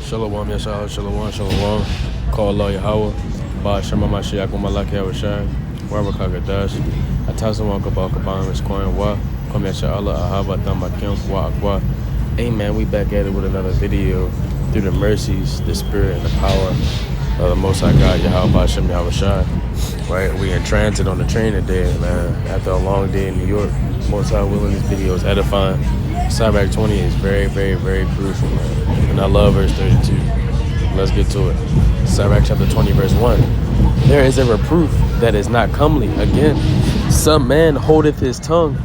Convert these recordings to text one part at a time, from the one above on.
Shalom, Yashah, Shalom, Shalom. Call Allah Yahweh. Ba Shema Mashiach, Malak Yahushai. Wherever Kagadash. Atazawan Kabal Kabam, Miskoin Wa. Kom Yashah Allah, Ahaba, Tamakim, Wa Akwa. Amen. We back at it with another video through the mercies, the spirit, and the power of the Most High God, Yahweh, Ba Shem Yahushai. Right? We in transit on the train today, man. After a long day in New York. Most High willing, this video is edifying. Sirach 20 is very, very, very crucial, man. And I love verse 32. Let's get to it. Sirach chapter 20, verse 1. There is a reproof that is not comely. Again, some man holdeth his tongue,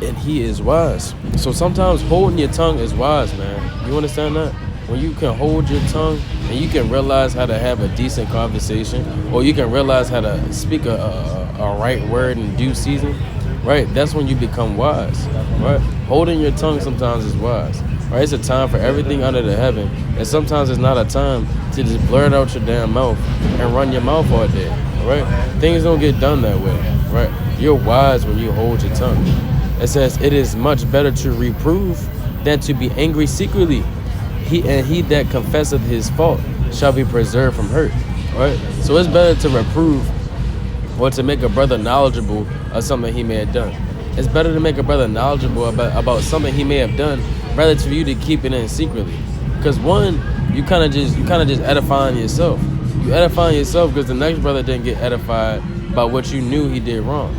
and he is wise. So sometimes holding your tongue is wise, man. You understand that? When you can hold your tongue and you can realize how to have a decent conversation, or you can realize how to speak a right word in due season, right? That's when you become wise, right? Holding your tongue sometimes is wise, right? It's a time for everything under the heaven, and sometimes it's not a time to just blurt out your damn mouth and run your mouth all day, right? Things don't get done that way, right? You're wise when you hold your tongue. It says, it is much better to reprove than to be angry secretly. He that confesseth his fault shall be preserved from hurt, right? So it's better to reprove or to make a brother knowledgeable of something he may have done. It's better to make a brother knowledgeable about something he may have done rather for you to keep it in secretly. Because one, you kind of just edifying yourself. You edifying yourself because the next brother didn't get edified by what you knew he did wrong.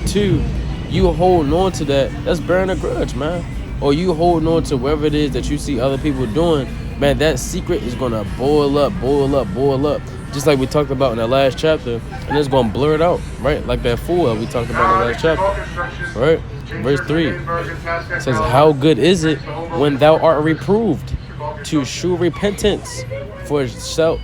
Two, you holding on to that's bearing a grudge, man. Or you holding on to whatever it is that you see other people doing, man, that secret is gonna boil up. Just like we talked about in the last chapter, and it's gonna blur it out, right? Like that fool that we talked about in the last chapter, right? Verse 3 says, how good is it when thou art reproved to shew repentance, for so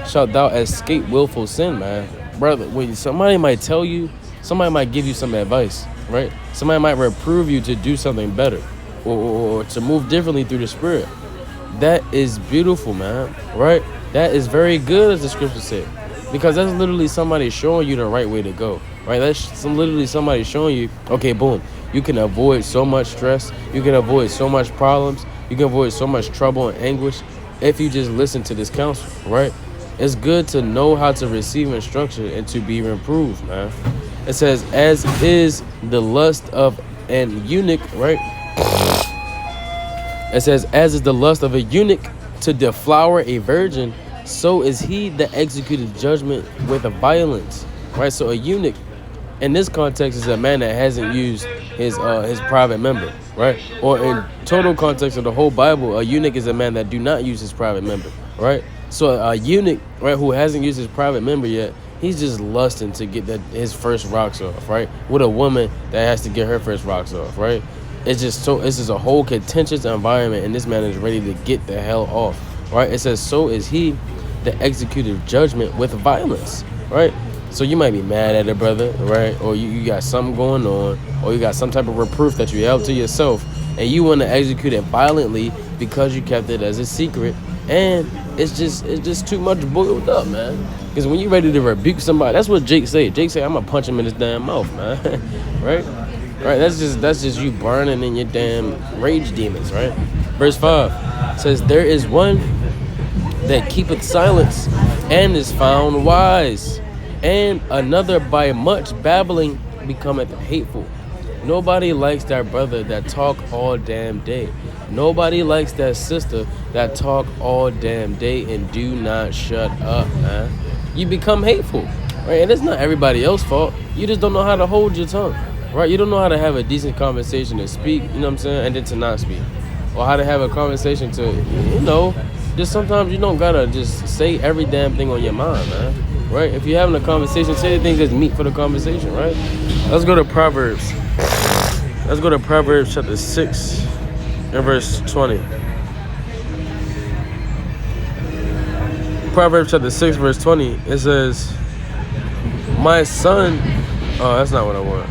shalt thou escape willful sin, man. Brother, when somebody might tell you, somebody might give you some advice, right? Somebody might reprove you to do something better or to move differently through the spirit. That is beautiful, man, right? That is very good, as the scripture said, because that's literally somebody showing you the right way to go, right? That's literally somebody showing you, okay, boom, you can avoid so much stress, you can avoid so much problems, you can avoid so much trouble and anguish if you just listen to this counsel, right? It's good to know how to receive instruction and to be reproved, man. It says, as is the lust of an eunuch, right? It says, as is the lust of a eunuch to deflower a virgin, so is he that executed judgment with a violence, right? So a eunuch, in this context, is a man that hasn't used his private member, right? Or in total context of the whole Bible, a eunuch is a man that do not use his private member, right? So a eunuch, right, who hasn't used his private member yet, he's just lusting to get his first rocks off, right? With a woman that has to get her first rocks off, right? It's just a whole contentious environment, and this man is ready to get the hell off, right? It says, so is he that executed judgment with violence, right? So you might be mad at a brother, right? Or you got something going on, or you got some type of reproof that you held to yourself, and you want to execute it violently because you kept it as a secret, and it's just too much boiled up, man. Because when you're ready to rebuke somebody, that's what Jake said. Jake said, I'm gonna punch him in his damn mouth, man. Right? Right, that's just you burning in your damn rage demons, right? Verse 5 says, there is one that keepeth silence and is found wise, and another by much babbling becometh hateful. Nobody likes that brother that talk all damn day. Nobody likes that sister that talk all damn day and do not shut up, man. You become hateful, right? And it's not everybody else's fault. You just don't know how to hold your tongue, right? You don't know how to have a decent conversation to speak, you know what I'm saying, and then to not speak. Or how to have a conversation to, just sometimes you don't gotta just say every damn thing on your mind, man, right? If you're having a conversation, say the things that's meat for the conversation, right? Let's go to Proverbs. Let's go to Proverbs chapter 6 and verse 20. Proverbs chapter 6 verse 20, it says, my son, oh, that's not what I want.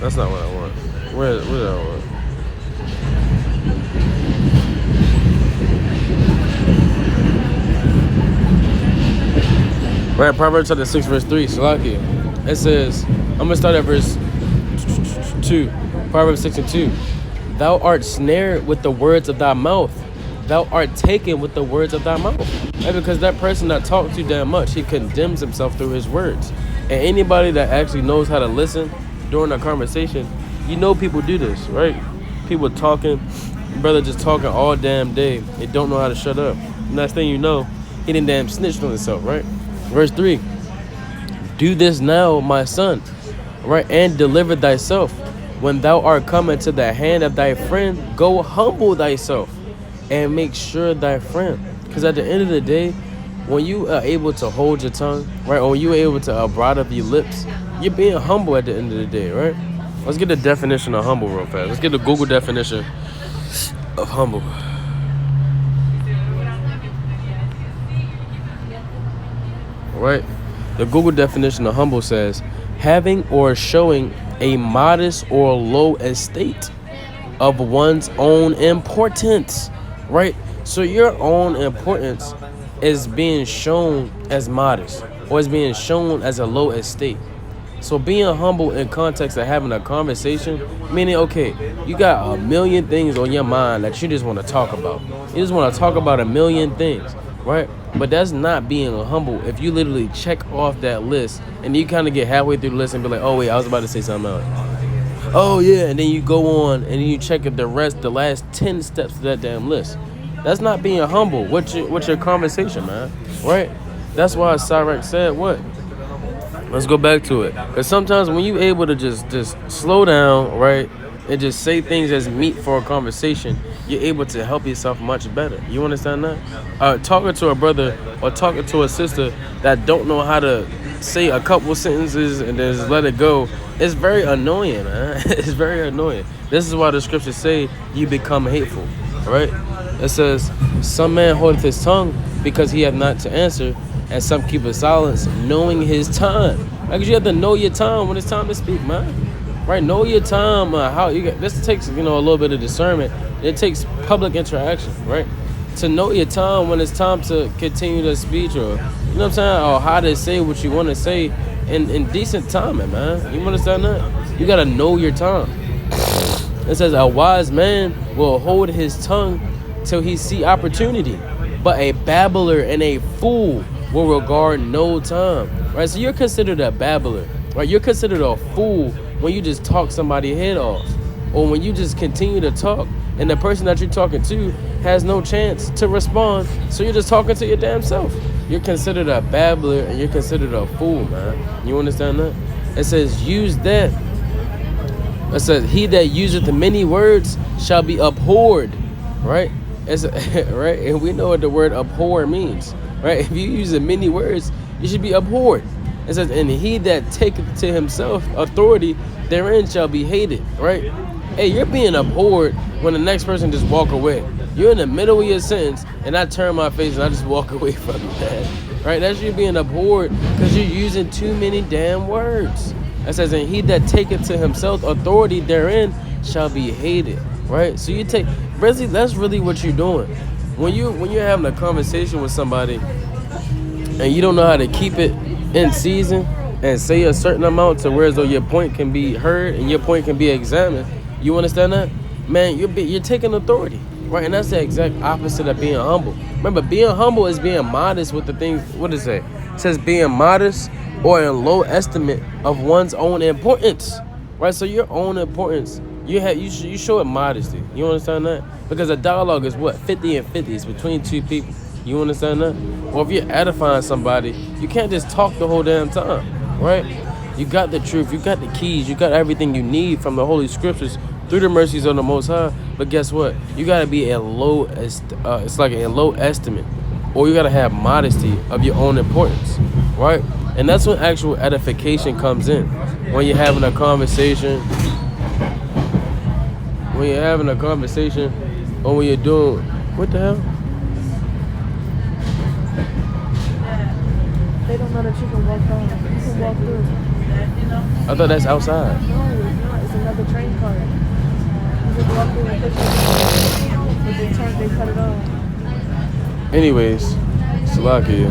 That's not what I want. Where did I want? Right, Proverbs chapter 6 verse 3, Salaki. It says, I'm going to start at verse 2. Proverbs 6 and 2. Thou art snared with the words of thy mouth, thou art taken with the words of thy mouth. Right? Because that person that talks too damn much, he condemns himself through his words. And anybody that actually knows how to listen during a conversation, you know people do this, right? People talking, brother just talking all damn day. They don't know how to shut up. Next thing you know, he done damn snitched on himself, right? Verse 3, do this now, my son, right? And deliver thyself. When thou art come into the hand of thy friend, go humble thyself and make sure thy friend. Because at the end of the day, when you are able to hold your tongue, right? Or when you are able to bridle up your lips, you're being humble at the end of the day, right? Let's get the definition of humble real fast. Let's get the Google definition of humble. Right? The Google definition of humble says, having or showing a modest or low estate of one's own importance, right? So your own importance is being shown as modest or is being shown as a low estate. So being humble in context of having a conversation, meaning, okay, you got a million things on your mind that you just want to talk about. You just want to talk about a million things, right? But that's not being humble if you literally check off that list and you kind of get halfway through the list and be like, oh, wait, I was about to say something else. Oh, yeah, and then you go on and you check the last 10 steps to that damn list. That's not being humble. What's your conversation, man, right? That's why Sirach said what? Let's go back to it. Because sometimes when you're able to just slow down, right, and just say things as meat for a conversation, you're able to help yourself much better. You understand that? Talking to a brother or talking to a sister that don't know how to say a couple sentences and then just let it go, it's very annoying, man. It's very annoying. This is why the scriptures say you become hateful, right? It says, some man holdeth his tongue because he hath not to answer, and some keep silence, knowing his time. Like, you have to know your time when it's time to speak, man. Right? Know your time. This takes, a little bit of discernment. It takes public interaction, right? To know your time when it's time to continue the speech, or, you know what I'm saying, or how to say what you want to say in decent timing, man. You understand that? You got to know your time. It says, a wise man will hold his tongue till he see opportunity, but a babbler and a fool will regard no time, right? So you're considered a babbler, right? You're considered a fool when you just talk somebody's head off, or when you just continue to talk and the person that you're talking to has no chance to respond, so you're just talking to your damn self. You're considered a babbler and you're considered a fool, man. You understand that? It says, use that. It says, he that useth many words shall be abhorred, right? Right? And we know what the word abhor means. Right? If you use many words, you should be abhorred. It says, and he that taketh to himself authority therein shall be hated. Right? Hey, you're being abhorred when the next person just walk away. You're in the middle of your sentence, and I turn my face and I just walk away from you, man. Right? That's you being abhorred because you're using too many damn words. It says, and he that taketh to himself authority therein shall be hated. Right? So you take, basically, that's really what you're doing. When you're having a conversation with somebody and you don't know how to keep it in season and say a certain amount to where as though your point can be heard and your point can be examined, you understand that? Man, you're taking authority, right? And that's the exact opposite of being humble. Remember, being humble is being modest with the things. What does it say? It says being modest or in low estimate of one's own importance, right? So your own importance, you show it modesty. You understand that? Because a dialogue is what? 50 and 50. It's between two people. You understand that? Well, if you're edifying somebody, you can't just talk the whole damn time, right? You got the truth. You got the keys. You got everything you need from the Holy Scriptures through the mercies of the Most High. But guess what? You got to be a low estimate, or you got to have modesty of your own importance, right? And that's when actual edification comes in. When you're having a conversation. When you're having a conversation, or when you're doing, what the hell? They don't know that you can walk down. You can walk through. I thought that's outside. No, it's not. It's another train car. You just walk through and push it. But they cut it off. Anyways, Salakia.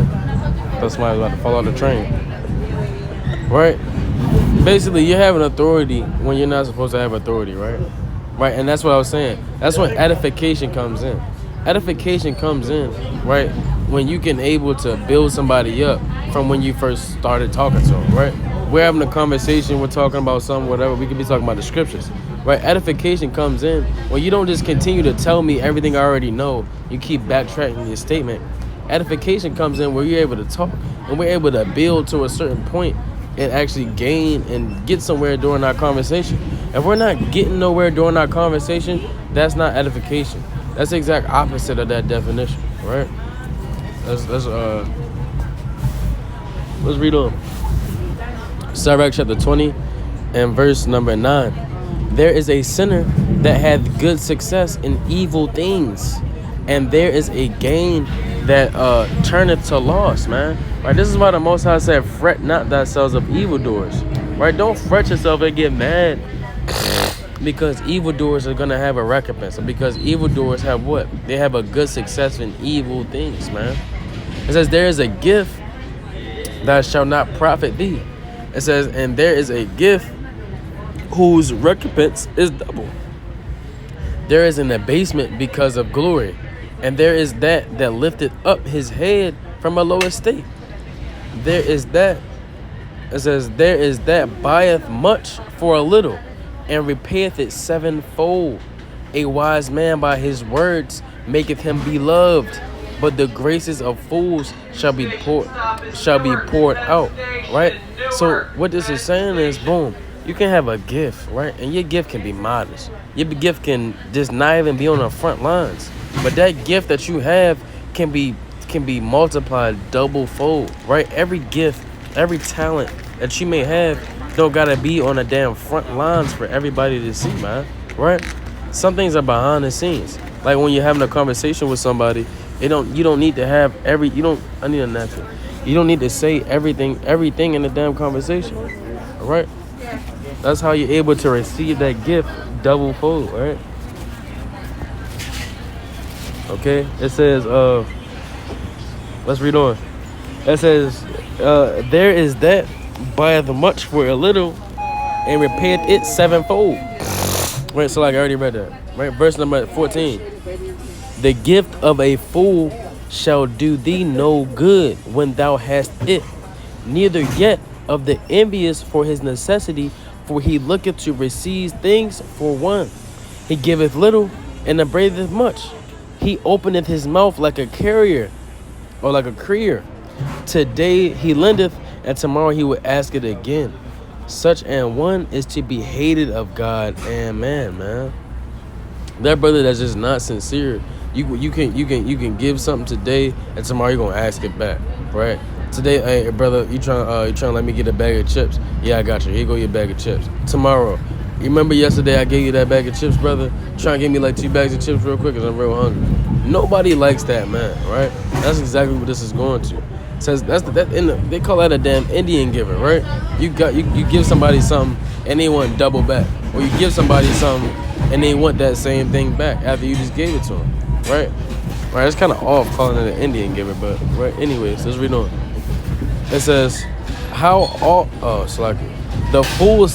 Thought somebody was about to fall out the train. Right? Basically, you're having authority when you're not supposed to have authority, right? Right, and that's what I was saying. That's when edification comes in. edification comes in, right, when you can able to build somebody up from when you first started talking to them, right? We're having a conversation, we're talking about something, whatever, we could be talking about the scriptures, right? Edification comes in when you don't just continue to tell me everything I already know, you keep backtracking your statement. Edification comes in where you're able to talk and we're able to build to a certain point and actually gain and get somewhere during our conversation. If we're not getting nowhere during our conversation, that's not edification. That's the exact opposite of that definition, right? Let's read on. Sirach chapter 20 and verse number 9. There is a sinner that hath good success in evil things, and there is a gain that turneth to loss, man. Right? This is why the Most High said, fret not thyself of evildoers. Right? Don't fret yourself and get mad because evildoers are going to have a recompense. And because evildoers have what? They have a good success in evil things, man. It says, there is a gift that shall not profit thee. It says, and there is a gift whose recompense is double. There is an abasement because of glory, and there is that lifted up his head from a low estate. There is that, it says, there is that buyeth much for a little, and repayeth it sevenfold. A wise man by his words maketh him beloved, but the graces of fools shall be poured out. Right? So what this is saying is, boom, you can have a gift, right? And your gift can be modest. Your gift can just not even be on the front lines. But that gift that you have can be multiplied double fold, right? Every gift, every talent that you may have don't gotta be on the damn front lines for everybody to see, man. Right? Some things are behind the scenes. Like when you're having a conversation with somebody, you don't need to have I need a napkin. You don't need to say everything in the damn conversation. All right? That's how you're able to receive that gift double fold, right? Okay, it says, let's read on. It says, there is that buyeth much for a little and repayeth it sevenfold. Right, so like I already read that. Right, verse number 14. The gift of a fool shall do thee no good when thou hast it, neither yet of the envious for his necessity, for he looketh to receive things for one. He giveth little and upbraideth much. He openeth his mouth like a carrier, or like a crier. Today he lendeth, and tomorrow he will ask it again. Such an one is to be hated of God and man. That brother that's just not sincere. You can give something today, and tomorrow you're gonna ask it back, right? Today, hey brother, you trying to let me get a bag of chips? Yeah, I got you. Here go your bag of chips. Tomorrow, you remember yesterday I gave you that bag of chips, brother? Try and give me like 2 bags of chips real quick, cause I'm real hungry. Nobody likes that, man, right? That's exactly what this is going to. It says they call that a damn Indian giver, right? You give somebody something and they want double back, or you give somebody something and they want that same thing back after you just gave it to them, right? Right, it's kind of off calling it an Indian giver, but right. Anyways, let's read on. It says, the fool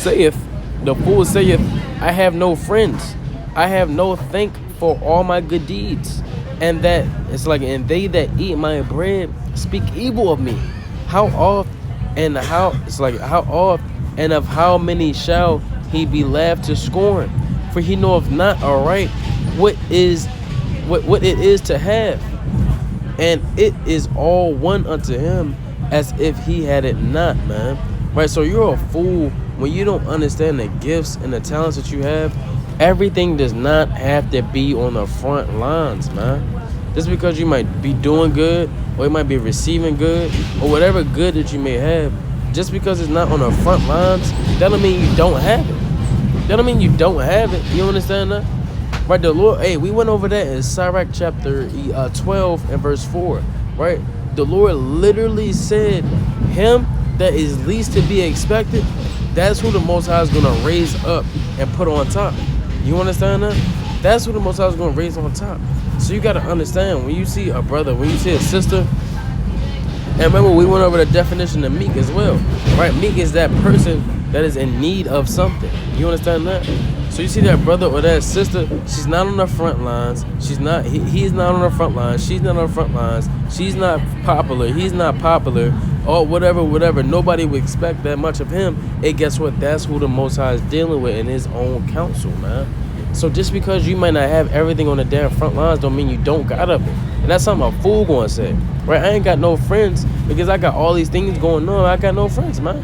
saith, I have no friends, I have no thank for all my good deeds, and that it's like, and they that eat my bread speak evil of me. How oft and of how many shall he be laughed to scorn? For he knoweth not aright what it is to have, and it is all one unto him as if he had it not, man. Right? So you're a fool when you don't understand the gifts and the talents that you have. Everything does not have to be on the front lines, man. Just because you might be doing good, or you might be receiving good, or whatever good that you may have, just because it's not on the front lines, that don't mean you don't have it. That don't mean you don't have it. You understand that? Right, the Lord, we went over that in Sirach chapter 12 and verse 4, right? The Lord literally said, him that is least to be expected, that's who the Most High is going to raise up and put on top. You understand that? That's who the Most High is going to raise on top. So you got to understand, when you see a brother, when you see a sister, and remember we went over the definition of meek as well, right? Meek is that person that is in need of something. You understand that? So So you see that brother or that sister, she's not on the front lines. She's not. He's not on the front lines. She's not on the front lines. She's not popular. He's not popular. Or whatever. Nobody would expect that much of him. And guess what? That's who the Most High is dealing with in His own counsel, man. So just because you might not have everything on the damn front lines, don't mean you don't got of it. And that's something a fool gonna say, right? I ain't got no friends because I got all these things going on. I got no friends, man,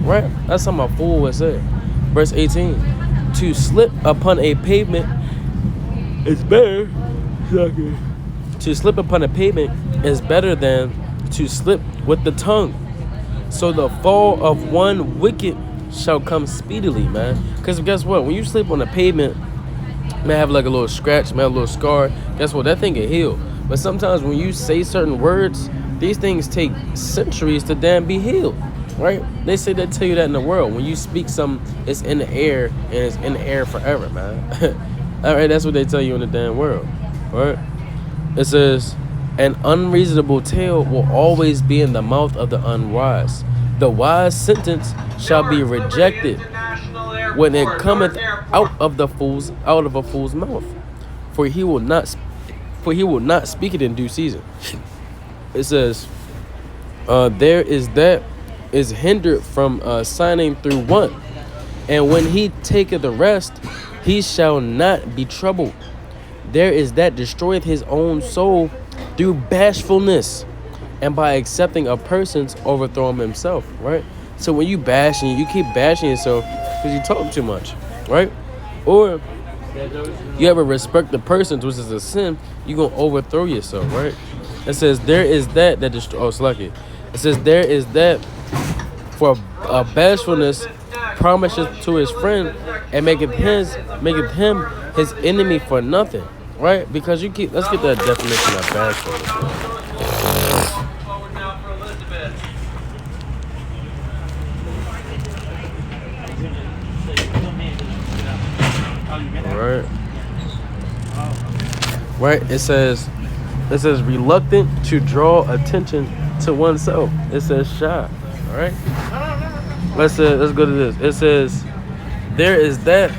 right? That's something a fool would say. Verse 18: to slip upon a pavement is better. To slip upon a pavement is better than to slip with the tongue. So the fall of one wicked shall come speedily, man. Because guess what? When you slip on the pavement, may have like a little scratch, may have a little scar. Guess what? That thing can heal. But sometimes when you say certain words, these things take centuries to damn be healed, right? They tell you that in the world. When you speak something, it's in the air and it's in the air forever, man. All right, that's what they tell you in the damn world, right? It says, an unreasonable tale will always be in the mouth of the unwise. The wise sentence shall be rejected when it cometh out of a fool's mouth, for he will not speak it in due season. It says, there is that is hindered from signing through want, and when he taketh the rest, he shall not be troubled. There is that destroyeth his own soul through bashfulness, and by accepting a person's overthrow himself, right? So when you you keep bashing yourself because you talk too much, right? Or you ever respect the person, which is a sin, you're going to overthrow yourself, right? It says, there is that It says, there is that for a bashfulness promiseth to his friend and maketh him his enemy for nothing, right? Because let's get that definition of bashfulness, right? Right. It says reluctant to draw attention to oneself. It says shy. All right. Let's go to this. It says there is that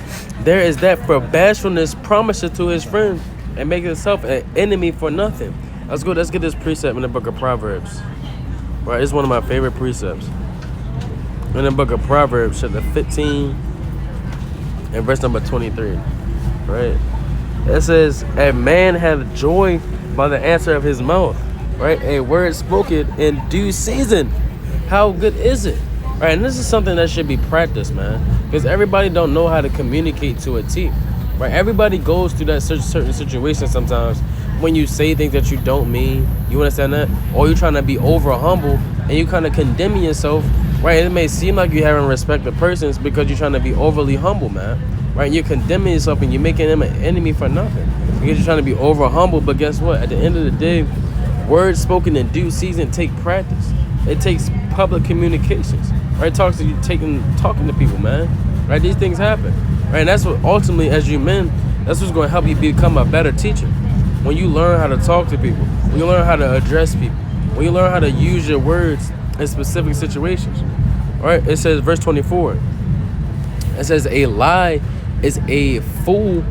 for bashfulness promises to his friend and make himself an enemy for nothing. Let's get this precept in the book of Proverbs. Right. It's one of my favorite precepts. In the book of Proverbs, chapter 15 and verse number 23. Right. It says, a man hath joy by the answer of his mouth, right? A word spoken in due season. How good is it? Right, and this is something that should be practiced, man. Because everybody don't know how to communicate to a T. Right? Everybody goes through that certain situation sometimes when you say things that you don't mean. You understand that? Or you're trying to be over humble and you kind of condemning yourself. Right? It may seem like you haven't respect the persons because you're trying to be overly humble, man. Right, you're condemning yourself and you're making them an enemy for nothing. Because you're trying to be over humble, but guess what? At the end of the day, words spoken in due season take practice. It takes public communications. Right, talking to people, man. Right, these things happen. Right, and that's what ultimately, as you men, that's what's going to help you become a better teacher. When you learn how to talk to people, when you learn how to address people, when you learn how to use your words in specific situations. All right, it says, verse 24. It says, a lie is a fool.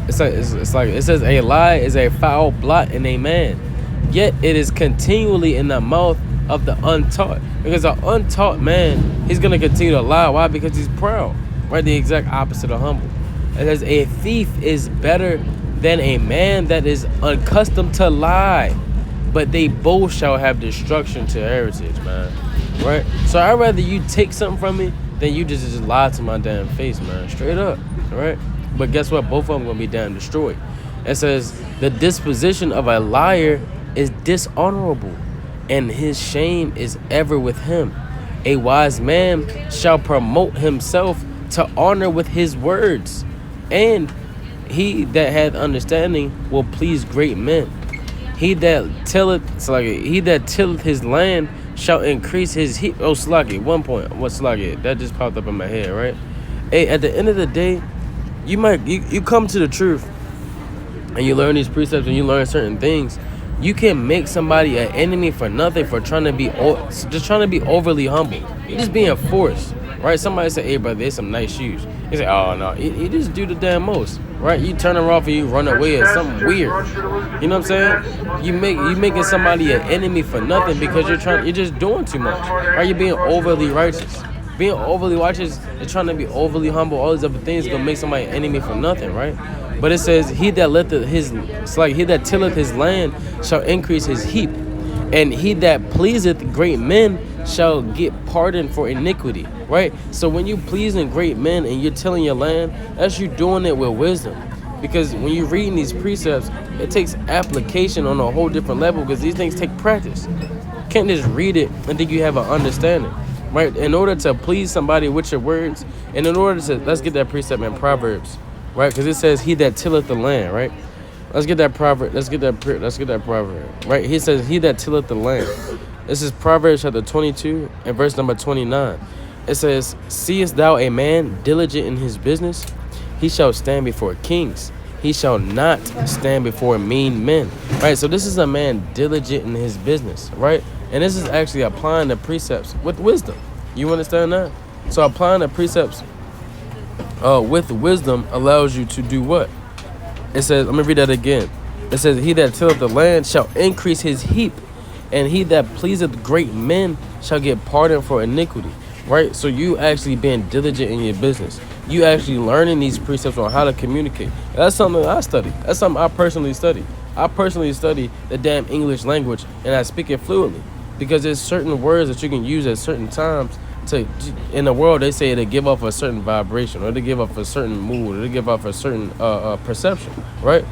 It says a lie is a foul blot in a man, yet it is continually in the mouth of the untaught. Because an untaught man, he's gonna continue to lie. Why? Because he's proud. Right? The exact opposite of humble. It says a thief is better than a man that is accustomed to lie, but they both shall have destruction to heritage, man. Right? So I'd rather you take something from me than you just lie to my damn face, man. Straight up. Right? But guess what? Both of them gonna be damn destroyed. It says the disposition of a liar is dishonorable, and his shame is ever with him. A wise man shall promote himself to honor with his words, and he that hath understanding will please great men. He that tilleth his land shall increase his heap. Oh, Sluggy, 1 point. What Sluggy? That just popped up in my head, right? Hey, at the end of the day, you come to the truth and you learn these precepts and you learn certain things. You can make somebody an enemy for nothing, for trying to be overly humble. You're just being forced, right? Somebody say, hey, brother, there's some nice shoes. You say, oh no, you just do the damn most, right? You turn her off and you run away or something weird. You know what I'm saying? You making somebody an enemy for nothing because you're just doing too much. Right? You're being overly righteous. Being overly righteous and trying to be overly humble, all these other things gonna make somebody an enemy for nothing, right? But it says, he that tilleth his land shall increase his heap, and he that pleaseth great men shall get pardon for iniquity, right? So when you pleasing great men and you're tilling your land, that's you doing it with wisdom. Because when you're reading these precepts, it takes application on a whole different level because these things take practice. You can't just read it and think you have an understanding, right? In order to please somebody with your words, and in order to, let's get that precept in Proverbs, right? Because it says, he that tilleth the land, right? Let's get that proverb. Let's get that proverb, right? He says, he that tilleth the land. This is Proverbs chapter 22 and verse number 29. It says, seest thou a man diligent in his business? He shall stand before kings. He shall not stand before mean men. Right? So this is a man diligent in his business, right? And this is actually applying the precepts with wisdom. You understand that? So applying the precepts with wisdom allows you to do what? It says, let me read that again. It says, he that tilleth the land shall increase his heap, and he that pleaseth great men shall get pardon for iniquity. Right? So you actually being diligent in your business. You actually learning these precepts on how to communicate. That's something I study. That's something I personally study. I personally study the damn English language, and I speak it fluently. Because there's certain words that you can use at certain times to, in the world, they say they give off a certain vibration, or they give off a certain mood, or they give off a certain perception, right?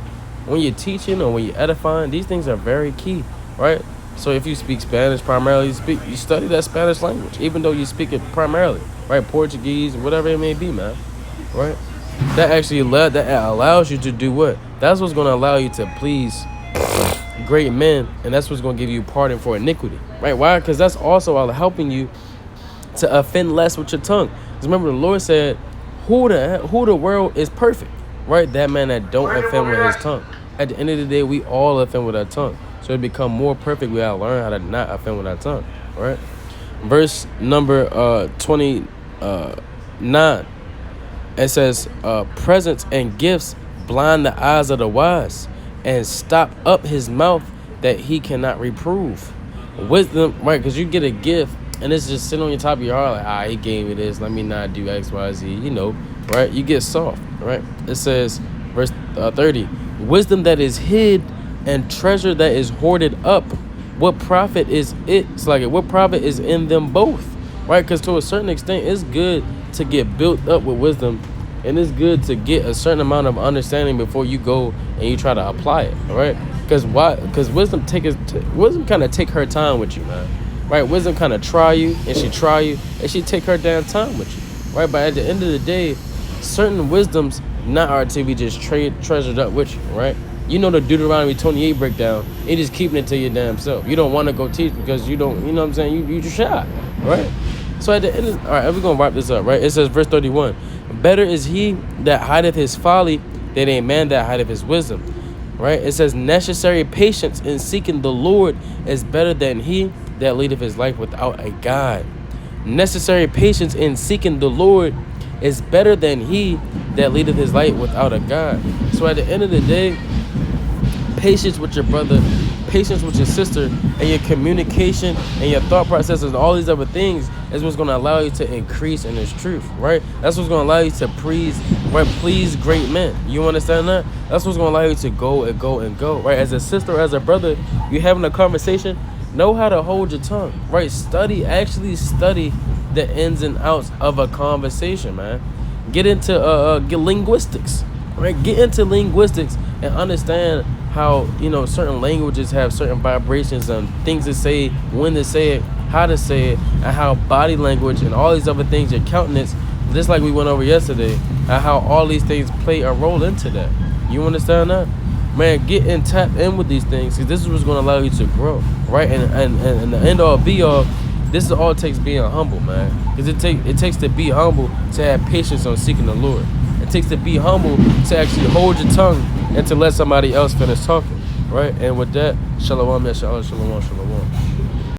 When you're teaching or when you're edifying, these things are very key, right? So if you speak Spanish primarily, you study that Spanish language, even though you speak it primarily, right? Portuguese, whatever it may be, man, right? That actually allows you to do what? That's what's going to allow you to please great men, and that's what's going to give you pardon for iniquity, right? Why? Because that's also helping you to offend less with your tongue. Because remember, the Lord said, who the world is perfect, right? That man that don't offend with his tongue. At the end of the day, we all offend with our tongue. So to become more perfect, we gotta learn how to not offend with our tongue, right? Verse number 29. It says, presents and gifts blind the eyes of the wise, and stop up his mouth that he cannot reprove. Wisdom, right? Because you get a gift and it's just sitting on your top of your heart, like, he gave me this, let me not do X, Y, Z, you know, right? You get soft, right? It says, verse 30, wisdom that is hid and treasure that is hoarded up, what profit is it? It's like, what profit is in them both, right? Because to a certain extent, it's good to get built up with wisdom, and it's good to get a certain amount of understanding before you go and you try to apply it, all right? Because why? Because wisdom kind of take her time with you, man. Right? Wisdom kind of try you, and she take her damn time with you, right? But at the end of the day, certain wisdoms not are to be just treasured up with you, right? You know the Deuteronomy 28 breakdown, you just keeping it to your damn self. You don't want to go teach because you don't, you know what I'm saying? You just shy, right? So at the end all right, we're going to wrap this up, right? It says, verse 31, better is he that hideth his folly than a man that hideth his wisdom, right? It says, necessary patience in seeking the Lord is better than he that leadeth his life without a God. Necessary patience in seeking the Lord is better than he that leadeth his life without a God. So at the end of the day, patience with your brother, patience with your sister, and your communication and your thought processes and all these other things is what's going to allow you to increase in this truth, right? That's what's going to allow you to please great men. You understand that? That's what's going to allow you to go and go and go, right? As a sister, as a brother, you're having a conversation, know how to hold your tongue, right? Actually study the ins and outs of a conversation, man. Get into linguistics, right? Get into linguistics and understand how, you know, certain languages have certain vibrations and things to say, when to say it, how to say it, and how body language and all these other things, your countenance, just like we went over yesterday, and how all these things play a role into that. You understand that? Man, get in, tap in with these things, because this is what's going to allow you to grow, right? And the end all be all, this is all it takes being humble, man. Because it takes to be humble to have patience on seeking the Lord. It takes to be humble to actually hold your tongue and to let somebody else finish talking, right? And with that, shalom, shalom, shalom, shalom.